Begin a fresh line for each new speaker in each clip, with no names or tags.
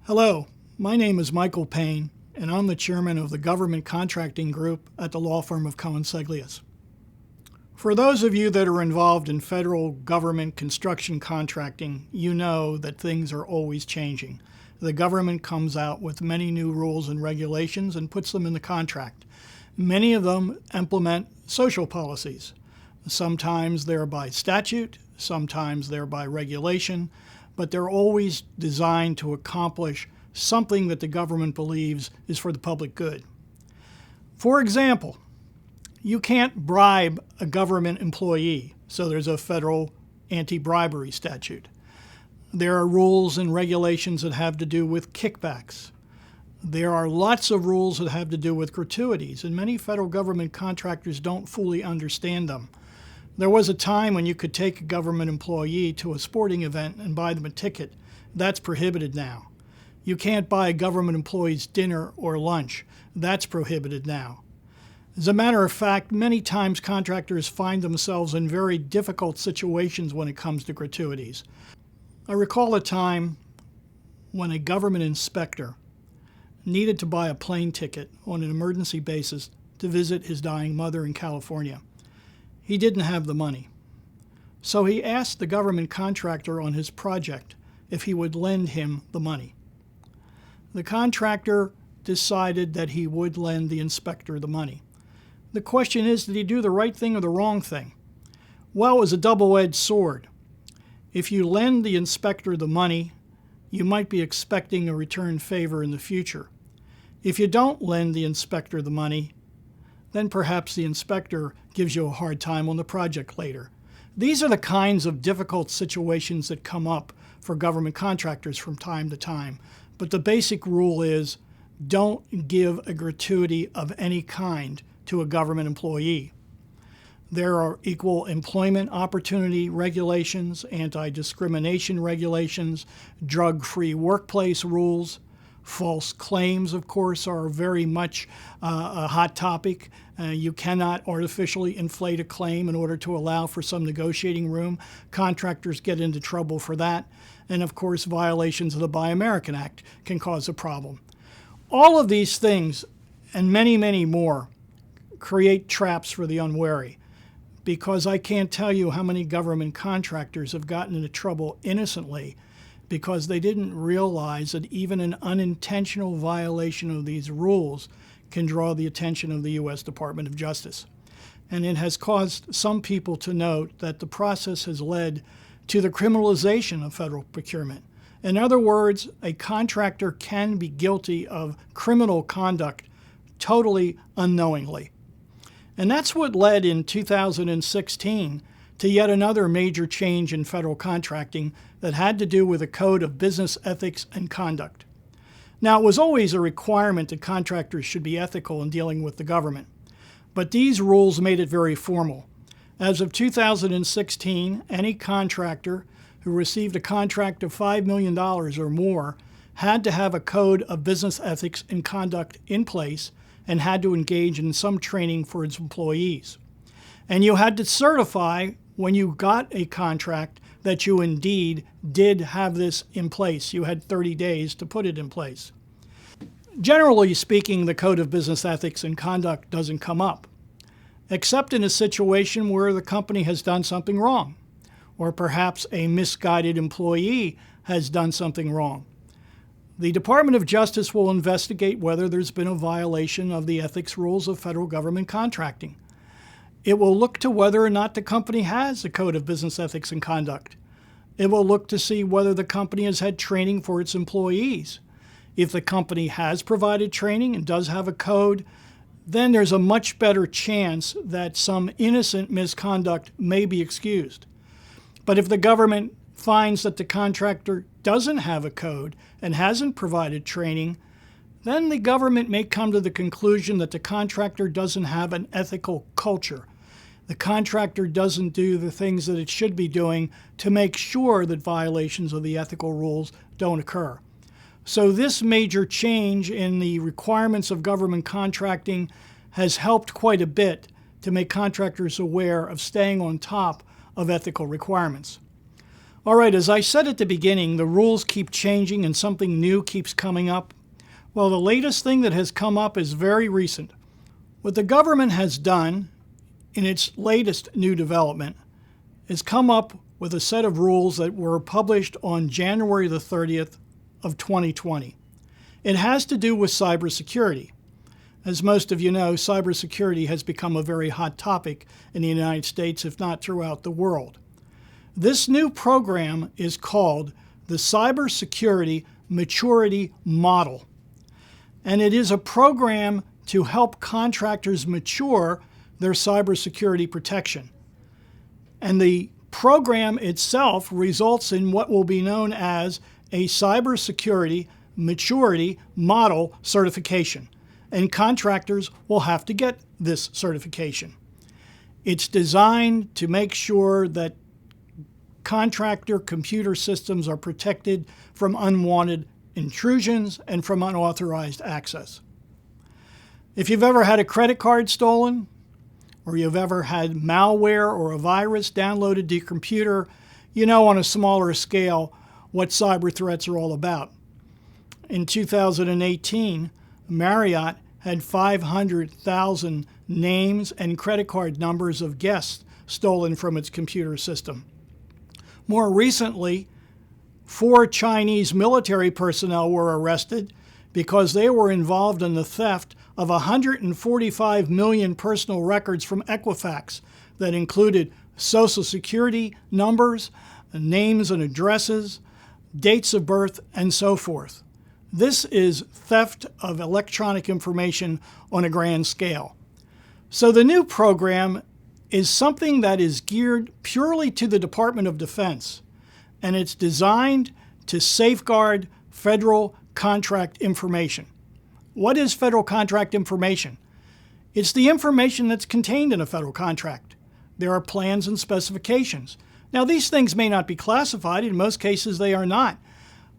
Hello, my name is Michael Payne, and I'm the chairman of the Government Contracting Group at the law firm of Cohen Seglius. For those of you that are involved in federal government construction contracting, you know that things are always changing. The government comes out with many new rules and regulations and puts them in the contract. Many of them implement social policies. Sometimes they're by statute, sometimes they're by regulation, but they're always designed to accomplish something that the government believes is for the public good. For example, you can't bribe a government employee, so there's a federal anti-bribery statute. There are rules and regulations that have to do with kickbacks. There are lots of rules that have to do with gratuities, and many federal government contractors don't fully understand them. There was a time when you could take a government employee to a sporting event and buy them a ticket. That's prohibited now. You can't buy a government employee's dinner or lunch. That's prohibited now. As a matter of fact, many times contractors find themselves in very difficult situations when it comes to gratuities. I recall a time when a government inspector needed to buy a plane ticket on an emergency basis to visit his dying mother in California. He didn't have the money. So he asked the government contractor on his project if he would lend him the money. The contractor decided that he would lend the inspector the money. The question is, did he do the right thing or the wrong thing? Well, it was a double-edged sword. If you lend the inspector the money, you might be expecting a return favor in the future. If you don't lend the inspector the money, then perhaps the inspector gives you a hard time on the project later. These are the kinds of difficult situations that come up for government contractors from time to time. But the basic rule is, don't give a gratuity of any kind to a government employee. There are equal employment opportunity regulations, anti-discrimination regulations, drug-free workplace rules. False claims, of course, are very much a hot topic. You cannot artificially inflate a claim in order to allow for some negotiating room. Contractors get into trouble for that. And of course, violations of the Buy American Act can cause a problem. All of these things, and many, many more, create traps for the unwary. Because I can't tell you how many government contractors have gotten into trouble innocently because they didn't realize that even an unintentional violation of these rules can draw the attention of the U.S. Department of Justice. And it has caused some people to note that the process has led to the criminalization of federal procurement. In other words, a contractor can be guilty of criminal conduct totally unknowingly. And that's what led in 2016 to yet another major change in federal contracting that had to do with a code of business ethics and conduct. Now, it was always a requirement that contractors should be ethical in dealing with the government, but these rules made it very formal. As of 2016, any contractor who received a contract of $5 million or more had to have a code of business ethics and conduct in place and had to engage in some training for its employees. And you had to certify when you got a contract that you indeed did have this in place. You had 30 days to put it in place. Generally speaking, the Code of Business Ethics and Conduct doesn't come up, except in a situation where the company has done something wrong, or perhaps a misguided employee has done something wrong. The Department of Justice will investigate whether there's been a violation of the ethics rules of federal government contracting. It will look to whether or not the company has a code of business ethics and conduct. It will look to see whether the company has had training for its employees. If the company has provided training and does have a code, then there's a much better chance that some innocent misconduct may be excused. But if the government finds that the contractor doesn't have a code and hasn't provided training, then the government may come to the conclusion that the contractor doesn't have an ethical culture. The contractor doesn't do the things that it should be doing to make sure that violations of the ethical rules don't occur. So this major change in the requirements of government contracting has helped quite a bit to make contractors aware of staying on top of ethical requirements. All right, as I said at the beginning, the rules keep changing and something new keeps coming up. Well, the latest thing that has come up is very recent. What the government has done in its latest new development is come up with a set of rules that were published on January the 30th of 2020. It has to do with cybersecurity. As most of you know, cybersecurity has become a very hot topic in the United States, if not throughout the world. This new program is called the Cybersecurity Maturity Model, and it is a program to help contractors mature their cybersecurity protection. And the program itself results in what will be known as a Cybersecurity Maturity Model certification, and contractors will have to get this certification. It's designed to make sure that contractor computer systems are protected from unwanted intrusions and from unauthorized access. If you've ever had a credit card stolen, or you've ever had malware or a virus downloaded to your computer, you know on a smaller scale what cyber threats are all about. In 2018, Marriott had 500,000 names and credit card numbers of guests stolen from its computer system. More recently, 4 Chinese military personnel were arrested because they were involved in the theft of 145 million personal records from Equifax that included social security numbers, names and addresses, dates of birth, and so forth. This is theft of electronic information on a grand scale. So the new program is something that is geared purely to the Department of Defense, and it's designed to safeguard federal contract information. What is federal contract information? It's the information that's contained in a federal contract. There are plans and specifications. Now, these things may not be classified. In most cases, they are not.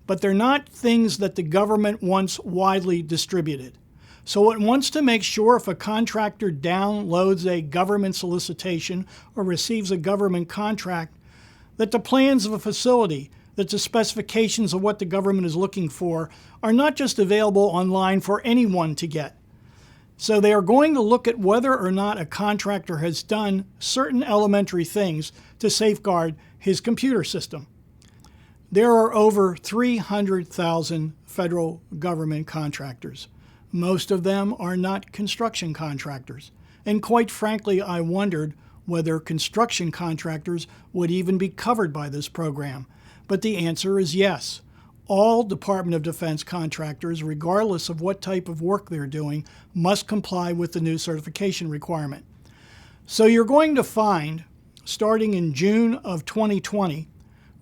But they're not things that the government wants widely distributed. So it wants to make sure if a contractor downloads a government solicitation or receives a government contract, that the plans of a facility, that the specifications of what the government is looking for are not just available online for anyone to get. So they are going to look at whether or not a contractor has done certain elementary things to safeguard his computer system. There are over 300,000 federal government contractors. Most of them are not construction contractors. And quite frankly, I wondered whether construction contractors would even be covered by this program. But the answer is yes. All Department of Defense contractors, regardless of what type of work they're doing, must comply with the new certification requirement. So you're going to find, starting in June of 2020,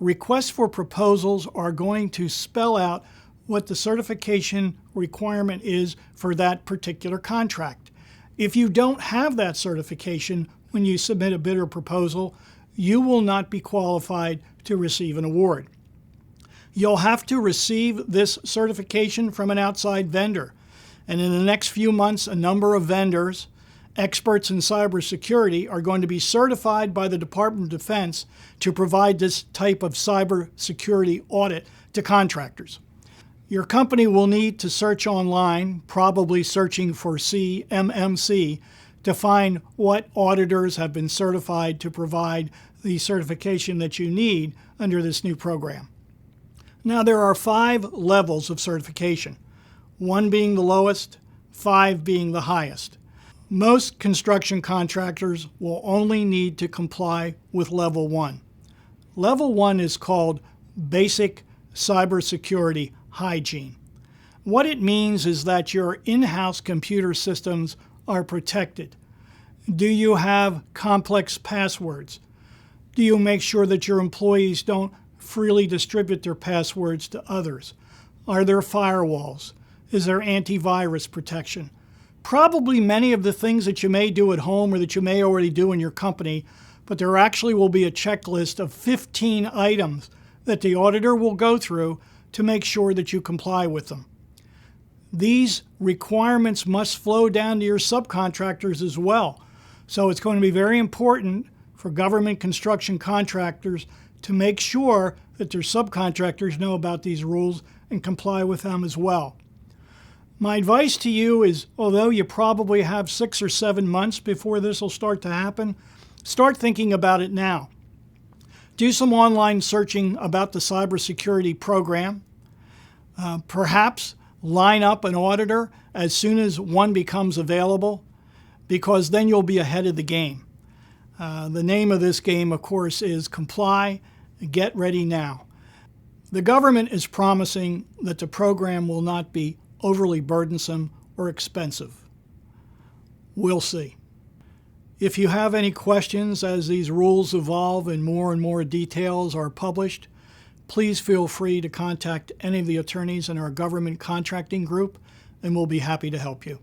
requests for proposals are going to spell out what the certification requirement is for that particular contract. If you don't have that certification when you submit a bid or proposal, you will not be qualified to receive an award. You'll have to receive this certification from an outside vendor. And in the next few months, a number of vendors, experts in cybersecurity, are going to be certified by the Department of Defense to provide this type of cybersecurity audit to contractors. Your company will need to search online, probably searching for CMMC, to find what auditors have been certified to provide the certification that you need under this new program. Now, there are 5 levels of certification, 1 being the lowest, 5 being the highest. Most construction contractors will only need to comply with level 1. Level 1 is called Basic Cybersecurity Hygiene. What it means is that your in-house computer systems are protected. Do you have complex passwords? Do you make sure that your employees don't freely distribute their passwords to others? Are there firewalls? Is there antivirus protection? Probably many of the things that you may do at home or that you may already do in your company, but there actually will be a checklist of 15 items that the auditor will go through to make sure that you comply with them. These requirements must flow down to your subcontractors as well. So it's going to be very important for government construction contractors to make sure that their subcontractors know about these rules and comply with them as well. My advice to you is, although you probably have 6 or 7 months before this will start to happen, start thinking about it now. Do some online searching about the cybersecurity program. Perhaps line up an auditor as soon as one becomes available, because then you'll be ahead of the game. The name of this game, of course, is Comply, Get Ready Now. The government is promising that the program will not be overly burdensome or expensive. We'll see. If you have any questions as these rules evolve and more details are published, please feel free to contact any of the attorneys in our government contracting group, and we'll be happy to help you.